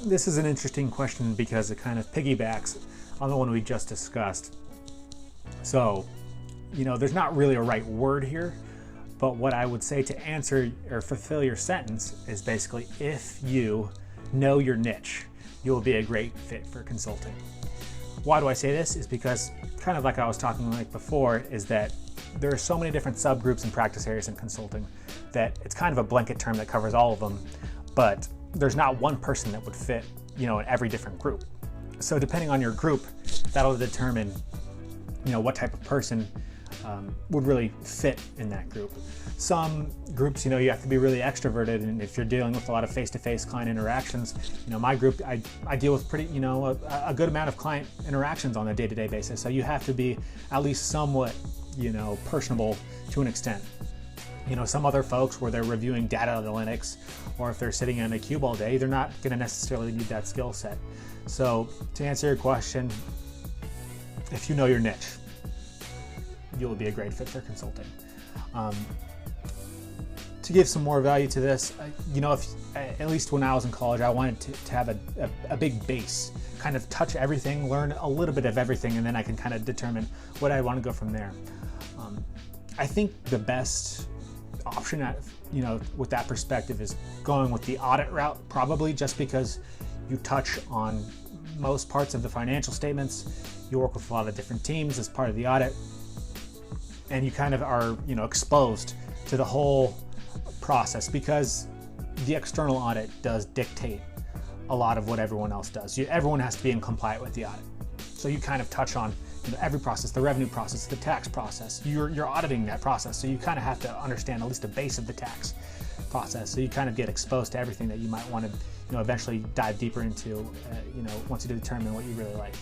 this is an interesting question because it kind of piggybacks on the one we just discussed. So, there's not really a right word here, but what I would say to answer or fulfill your sentence is basically, if you know your niche, you will be a great fit for consulting. Why do I say this? Is because, kind of like I was talking like before, is that there are so many different subgroups and practice areas in consulting that it's kind of a blanket term that covers all of them, but there's not one person that would fit, in every different group. So depending on your group, that'll determine, what type of person would really fit in that group. Some groups, you have to be really extroverted, and if you're dealing with a lot of face-to-face client interactions, my group, I deal with pretty, a good amount of client interactions on a day-to-day basis. So you have to be at least somewhat, personable to an extent. Some other folks where they're reviewing data analytics, or if they're sitting in a cube all day, they're not going to necessarily need that skill set. So to answer your question, if you know your niche, you will be a great fit for consulting. To give some more value to this, if at least when I was in college, I wanted to have a big base, kind of touch everything, learn a little bit of everything, and then I can kind of determine what I want to go from there. I think the best option, with that perspective, is going with the audit route, probably just because you touch on most parts of the financial statements. You work with a lot of different teams as part of the audit, and you kind of are, exposed to the whole process, because the external audit does dictate a lot of what everyone else does. Everyone has to be in compliant with the audit. So you kind of touch on every process, the revenue process, the tax process. You're auditing that process, so you kind of have to understand at least a base of the tax process. So you kind of get exposed to everything that you might want to, eventually dive deeper into, once you determine what you really like.